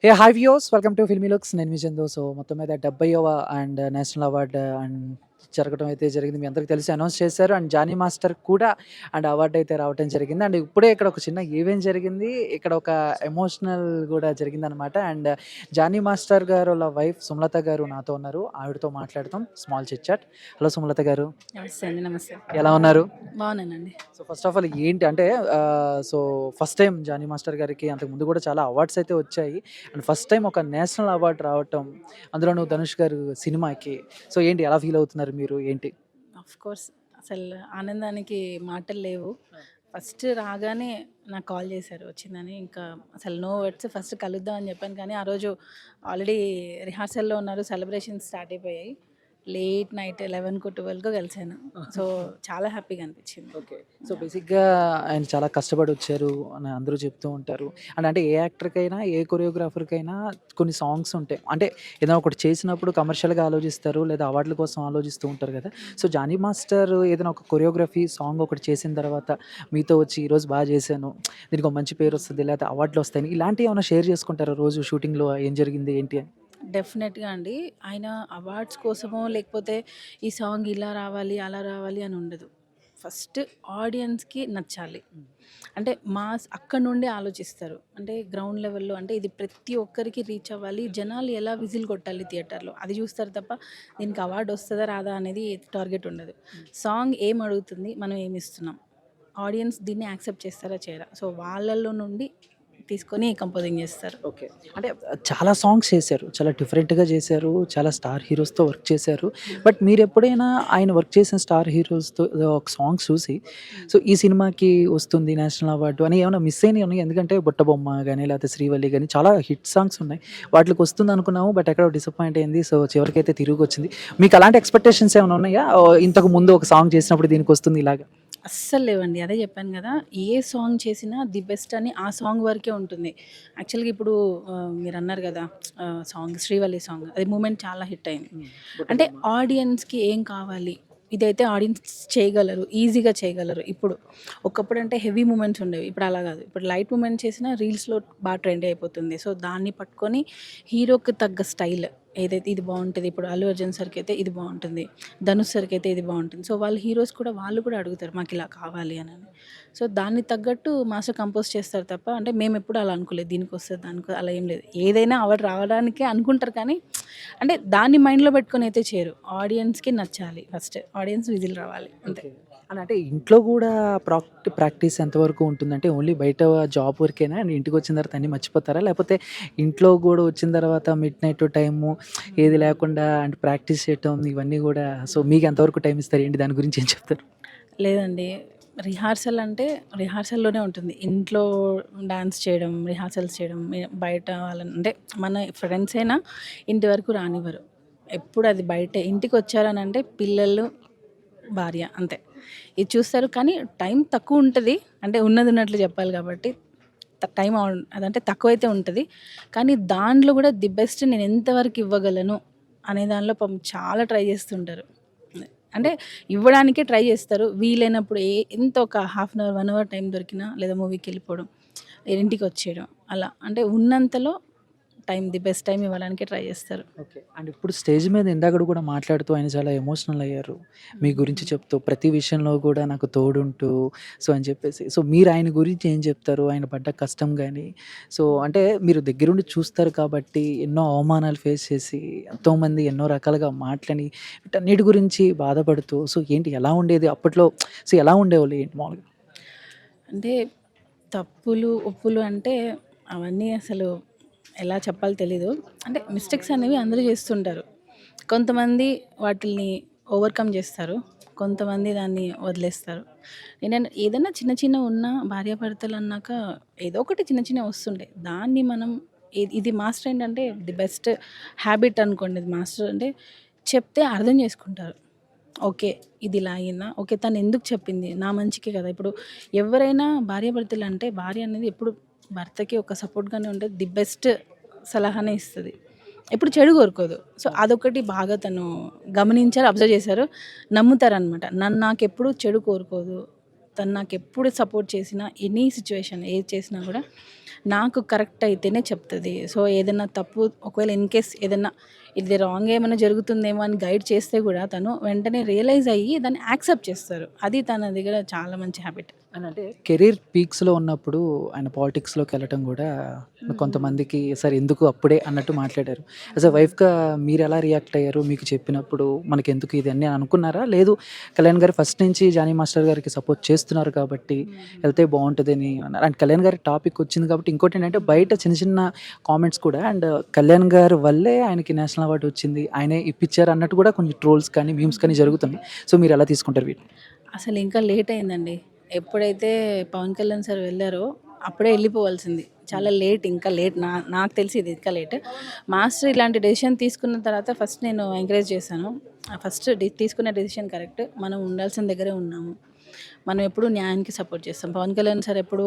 Hi viewers, welcome to filmy looks. నేను మీ Chandu. So మొత్తం మీద 70వ అండ్ నేషనల్ అవార్డ్ అండ్ జరగడం అయితే జరిగింది. మీ అందరికీ తెలిసి అనౌన్స్ చేశారు. అండ్ జానీ మాస్టర్ కూడా అండ్ అవార్డు అయితే రావటం జరిగింది. అండ్ ఇప్పుడే ఇక్కడ ఒక చిన్న ఈవెంట్ జరిగింది. ఇక్కడ ఒక ఎమోషనల్ కూడా జరిగిందనమాట. అండ్ జానీ మాస్టర్ గారు వాళ్ళ వైఫ్ సుమలత గారు నాతో ఉన్నారు. ఆవిడతో మాట్లాడతాం. Small chit chat. Hello Sumalatha గారు, నమస్తే అండి. నమస్తే. ఎలా ఉన్నారు? బాగున్నానండి. సో ఫస్ట్ ఆఫ్ ఆల్ ఏంటి అంటే so first time Johnny master గారికి అంతకుముందు కూడా చాలా అవార్డ్స్ అయితే వచ్చాయి. అండ్ ఫస్ట్ టైం ఒక నేషనల్ అవార్డ్ రావటం, అందులోనూ ధనుష్ గారు సినిమాకి. సో ఏంటి, ఎలా ఫీల్ అవుతున్నారు మీరు ఏంటి? కోర్స్ అసలు ఆనందానికి మాటలు లేవు. ఫస్ట్ రాగానే నాకు కాల్ చేశారు వచ్చిందని. ఇంకా అసలు నో వర్డ్స్. ఫస్ట్ కలుద్దాం అని చెప్పాను కానీ ఆ రోజు ఆల్రెడీ రిహార్సల్‌లో ఉన్నారు. సెలబ్రేషన్స్ స్టార్ట్ అయిపోయాయి. లేట్ నైట్ 11కో, 12కో కలిసాను. సో, చాలా హ్యాపీగా అనిపించింది. ఓకే. సో బేసిక్‌గా ఆయన చాలా కష్టపడి వచ్చారు అని అందరూ చెప్తూ ఉంటారు. అండ్ అంటే ఏ యాక్టర్‌కైనా, ఏ కొరియోగ్రాఫర్‌కైనా కొన్ని సాంగ్స్ ఉంటాయి. అంటే ఏదైనా ఒకటి చేసినప్పుడు కమర్షియల్‌గా ఆలోచిస్తారు, లేదా అవార్డుల కోసం ఆలోచిస్తూ ఉంటారు కదా! సో జానీ మాస్టర్ ఏదైనా ఒక కొరియోగ్రఫీ సాంగ్ ఒకటి చేసిన తర్వాత మీతో వచ్చి ఈరోజు బాగా చేశాను, దీనికి ఒక మంచి పేరు వస్తది, లేకపోతే అవార్డులు వస్తాయని ఇలాంటివి ఏమైనా షేర్ చేసుకుంటారా రోజు షూటింగ్‌లో ఏం జరిగింది ఏంటి అని? డెఫినెట్‌గా అండి. ఆయన అవార్డ్స్ కోసమో లేకపోతే ఈ సాంగ్ ఇలా రావాలి, అలా రావాలి అని ఉండదు. ఫస్ట్ ఆడియన్స్‌కి నచ్చాలి. అంటే మాస్ అక్కడి నుండే ఆలోచిస్తారు. అంటే గ్రౌండ్ లెవెల్‌లో అంటే ఇది ప్రతి ఒక్కరికి రీచ్ అవ్వాలి. జనాలు ఎలా విజిల్ కొట్టాలి థియేటర్‌లో అది చూస్తారు తప్ప దీనికి అవార్డ్ వస్తదా రాదా అనేది టార్గెట్ ఉండదు. సాంగ్ ఏం అడుగుతుంది? మనం ఏమి ఇస్తున్నాం? ఆడియన్స్ దీన్ని యాక్సెప్ట్ చేస్తారా? చేయరా? సో వాళ్ళలో నుండి తీసుకొని కంపోజింగ్ చేస్తారు. ఓకే. అంటే చాలా సాంగ్స్ చేశారు. చాలా డిఫరెంట్‌గా చేశారు. చాలా స్టార్ హీరోస్‌తో వర్క్ చేశారు. బట్ మీరెప్పుడైనా ఆయన వర్క్ చేసిన స్టార్ హీరోస్‌తో ఒక సాంగ్స్ చూసి, సో ఈ సినిమాకి వస్తుంది నేషనల్ అవార్డు అని ఏమైనా మిస్ అయినయి ఉన్నాయా? ఎందుకంటే 'బుట్టబొమ్మ' గాని, లేకపోతే 'శ్రీవల్లి' గాని చాలా హిట్ సాంగ్స్ ఉన్నాయి. వాటిలకి వస్తుందనుకున్నాము. బట్ ఎక్కడో డిసప్పాయింట్ అయింది. సో చివరికైతే తిరిగొచ్చింది. మీకు అలాంటి ఎక్స్‌పెక్టేషన్స్ ఏమైనా ఉన్నాయా? ఇంతకు ముందు ఒక సాంగ్ చేసినప్పుడు దీనికొస్తుంది ఇలాగా? అస్సలు లేవండి. అదే చెప్పాను గదా! ఏ సాంగ్ చేసినా ది బెస్ట్ అని ఆ సాంగ్ వరకే ఉంటుంది. యాక్చువల్‌గా ఇప్పుడు మీరన్నారు గదా! సాంగ్ 'శ్రీవల్లి' సాంగ్ అది మూమెంట్ చాలా హిట్ అయింది. హ్మ్. అంటే 'బుట్టబొమ్మ.' ఆడియన్స్‌కి ఏం కావాలి? ఇదైతే ఆడియన్స్ చేయగలరు. ఈజీగా చేయగలరు. ఇప్పుడు ఒకప్పుడంటే హెవీ మూమెంట్స్ ఉండేవి. ఇప్పుడు అలా గాదు. ఇప్పుడు లైట్ మూమెంట్ చేసినా రీల్స్‌లో బాగా ట్రెండ్ అయిపోతుంది. సో, దాన్ని పట్టుకొని హీరోకి తగ్గ స్టైల్ ఏదైతే ఇది బావుంటది. ఇప్పుడు 'అల్లు అర్జున్' సార్‌కైతే ఇది బావుంటుంది. 'ధనుష్' సార్‌కైతే ఇది బావుంటుంది. సో, వాళ్ళు హీరోస్ కూడా వాళ్ళు కూడా అడుగుతారు మాకిలా కావాలి అనని. సో, దానికి తగ్గట్టు మాస్టర్ కంపోజ్ చేస్తారు తప్ప అంటే మేమెప్పుడు అలా అనుకోలేదు. దీనికొస్తది దానికి అలా ఏం లేదు. ఏదైనా అవార్డ్ రావడానికే అనుకుంటారు కానీ అంటే దాన్ని మైండ్‌లో పెట్టుకొని అయితే చేయరు. ఆడియన్స్‌కి నచ్చాలి ఫస్ట్. ఆడియన్స్ విజిల్ రావాలి అంతే. ఓకే. అని అంటే ఇంట్లో గూడా ప్రాక్టీస్ ఎంతవరకు ఉంటుందంటే ఓన్లీ బయట జాబ్ వరకేనా? అండ్ ఇంటికొచ్చిన తర్వాత అన్నీ మర్చిపోతారా? లేపోతే ఇంట్లో గూడా వచ్చిన తర్వాత మిడ్‌నైట్ టైము ఏది లేకుండా అంటే ప్రాక్టీస్ చేయటం ఇవన్నీ గూడా, సో మీకు ఎంతవరకు టైమ్ ఇస్తారు? ఏంటి దాని గురించి ఏం చెప్తారు? లేదండి. రిహార్సల్ అంటే రిహార్సల్‌లోనే ఉంటుంది. ఇంట్లో డాన్స్ చేయడం, రిహార్సల్స్ చేయడం, బయట వాళ్ళని అంటే మన ఫ్రెండ్స్ అయినా ఇంటి వరకు రానివ్వరు. ఎప్పుడు అది బయటే. ఇంటికొచ్చారనంటే పిల్లలు, భార్య అంతే. ఇది చూస్తారు కానీ టైం తక్కువుంటది. అంటే ఉన్నది ఉన్నట్లు చెప్పాలి కాబట్టి టైం అదంటే తక్కువైతే ఉంటది. కానీ దాంట్లో కూడా ది బెస్ట్ నేను ఎంతవరకు ఇవ్వగలను అనే దానిలో పాపం చాలా ట్రై చేస్తుంటారు. అంటే ఇవ్వడానికే ట్రై చేస్తారు. వీలైనప్పుడు ఎంత ఒక half an hour, 1 hour time దొరికినా లేదా మూవీకెళ్ళిపోవడం, ఇంటికొచ్చేయడం అలా. అంటే ఉన్నంతలో ది బెస్ట్ టైం ఇవ్వడానికే ట్రై చేస్తారు. ఓకే. అండ్ ఇప్పుడు స్టేజ్ మీద ఇందాకడ కూడా మాట్లాడుతూ ఆయన చాలా ఎమోషనల్ అయ్యారు. మీ గురించి చెప్తూ ప్రతి విషయంలో కూడా నాకు తోడుంటూ సో అని చెప్పేసి. సో మీరు ఆయన గురించి ఏం చెప్తారు? ఆయన పడ్డ కష్టం గాని, సో అంటే మీరు దగ్గరుండి చూస్తారు కాబట్టి ఎన్నో అవమానాలు ఫేస్ చేసి ఎంతోమంది ఎన్నో రకాలుగా మాటలని వీటన్నిటి గురించి బాధపడుతూ సో ఏంటి, ఎలా ఉండేది అప్పట్లో? సో ఎలా ఉండేవాళ్ళు ఏంటి మామూలుగా? అంటే తప్పులు, ఒప్పులు అంటే అవన్నీ అసలు ఎలా చెప్పాలో తెలీదు. అంటే మిస్టేక్స్ అనేవి అందరూ చేస్తుంటారు. కొంతమంది వాటిల్ని ఓవర్‌కమ్ చేస్తారు. కొంతమంది దాన్ని వదిలేస్తారు. ఏదైనా చిన్న చిన్నవున్నా భార్యాభర్తలన్నాక ఏదో ఒకటి చిన్న చిన్నవి వస్తుంటాయి. దాన్ని మనం ఇది మాస్టర్ ఏంటంటే ది బెస్ట్ హ్యాబిట్ అనుకోండి. ఇది మాస్టర్ అంటే చెప్తే అర్థం చేసుకుంటారు. ఓకే. ఇది ఇలా అయిందా? ఓకే. తను ఎందుకు చెప్పింది? నా మంచికే కదా! ఇప్పుడు ఎవరైనా భార్యాభర్తలంటే భార్య అనేది ఎప్పుడు భర్తకి ఒక సపోర్ట్‌గానే ఉంటది. ది బెస్ట్ సలహానే ఇస్తది. ఎప్పుడు చెడు కోరుకోదు. సో, అదొకటి బాగా తను గమనించారు, అబ్జర్వ్ చేశారు. నమ్ముతారనమాట. నాకెప్పుడు చెడు కోరుకోదు. తను నాకు ఎప్పుడు సపోర్ట్ చేసినా, ఎనీ సిచ్యువేషన్ ఏది చేసినా కూడా నాకు కరెక్ట్ అయితేనే చెప్తుంది. సో ఏదైనా తప్పు ఒకవేళ ఇన్ కేస్ ఏదైనా ఇది రాంగ్ ఏమైనా జరుగుతుందేమో అని గైడ్ చేస్తే కూడా తను వెంటనే రియలైజ్ అయ్యి దాన్ని యాక్సెప్ట్ చేస్తారు. అది తన దగ్గర చాలా మంచి హ్యాబిట్. అని అంటే కెరీర్ పీక్స్‌లో ఉన్నప్పుడు ఆయన పాలిటిక్స్‌లోకి వెళ్ళటం గూడా కొంతమందికి సరే ఎందుకు అప్పుడే అన్నట్టు మాట్లాడారు. యాస్ ఎ వైఫ్‌గా మీరెలా రియాక్ట్ అయ్యారు? మీకు చెప్పినప్పుడు మనకెందుకు ఇదన్నీ అనుకున్నారా? లేదు కళ్యాణ్ గారు ఫస్ట్ నుంచి జానీ మాస్టర్ గారికి సపోర్ట్ చేస్తున్నారు కాబట్టి వెళ్తే బావుంటదని అన్నారు. అండ్ కళ్యాణ్ గారి టాపిక్ వచ్చింది కాబట్టి ఇంకోటేంటంటే బయట చిన్న చిన్న కామెంట్స్ కూడా అండ్ కళ్యాణ్ గారి వల్లే ఆయనకి నేషనల్ అవార్డ్ వచ్చింది. ఆయనే ఇప్పిచ్చారు అన్నట్టు కూడా కొన్ని ట్రోల్స్ కానీ, మీమ్స్ కానీ జరుగుతున్నాయి. సో మీరెలా తీసుకుంటారు వీటిని? అసలు ఇంకా లేట్ అయిందండి. ఎప్పుడైతే పవన్ కళ్యాణ్ సార్ వెళ్ళారో అప్పుడే వెళ్ళిపోవాల్సింది. చాలా లేట్, ఇంకా లేట్. నాకు తెలిసి ఇది ఇంకా లేట్. మాస్టర్ ఇలాంటి డెసిషన్ తీసుకున్న తర్వాత ఫస్ట్ నేను ఎంకరేజ్ చేశాను. ఫస్ట్ తీసుకున్న డెసిషన్ కరెక్ట్. మనం ఉండాల్సిన దగ్గరే ఉన్నాము. మనం ఎప్పుడూ న్యాయానికి సపోర్ట్ చేస్తాం. పవన్ కళ్యాణ్ సార్ ఎప్పుడూ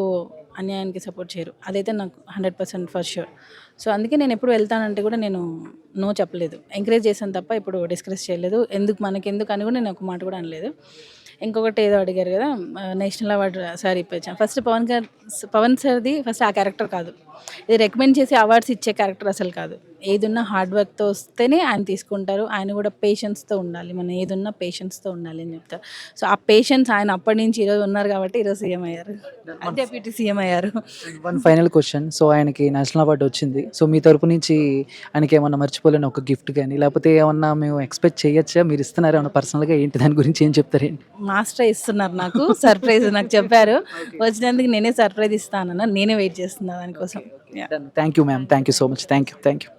అన్యాయానికి సపోర్ట్ చేయరు. అదైతే నాకు 100% ఫర్ ష్యూర్. సో అందుకే నేను ఎప్పుడు వెళ్తానంటే కూడా నేను నో చెప్పలేదు. ఎంకరేజ్ చేశాను తప్ప ఎప్పుడు డిస్కస్ చేయలేదు. మనకెందుకు అని కూడా నేను ఒక మాట కూడా అనలేదు. ఇంకొకటి ఏదో అడిగారు కదా, నేషనల్ అవార్డు సార్ ఇప్పించాను. ఫస్ట్ పవన్ సార్ది ఫస్ట్ ఆ క్యారెక్టర్ కాదు. ఇది రికమెండ్ చేసి అవార్డ్స్ ఇచ్చే క్యారెక్టర్ అసలు కాదు. ఏదున్నా హార్డ్ వర్క్తో వస్తేనే ఆయన తీసుకుంటారు. ఆయన కూడా పేషెన్స్తో ఉండాలి. మనం ఏదున్నా పేషెన్స్తో ఉండాలి అని చెప్తారు. సో ఆ పేషెన్స్ ఆయన అప్పటి నుంచి ఈరోజు ఉన్నారు కాబట్టి ఈరోజు సీఎం అయ్యారు, డెప్యూటీ సీఎం అయ్యారు. One final question. సో ఆయనకి నేషనల్ అవార్డ్ వచ్చింది. సో మీ తరపు నుంచి ఆయనకి ఏమన్నా మర్చిపోలేని ఒక గిఫ్ట్ గాని, లేకపోతే ఏమన్నా మేము ఎక్స్‌పెక్ట్ చేయొచ్చా? మీరు ఇస్తున్నారా ఏమన్నా పర్సనల్‌గా? ఏంటి దాని గురించి ఏం చెప్తారేంటి? మాస్టర్ ఇస్తున్నారు నాకు సర్ప్రైజ్. నాకు చెప్పారు వచ్చినందుకు నేనే సర్ప్రైజ్ ఇస్తానన్నా. నేనే వెయిట్ చేస్తున్నా దానికోసం. Thank you ma'am. Thank you so much. Thank you.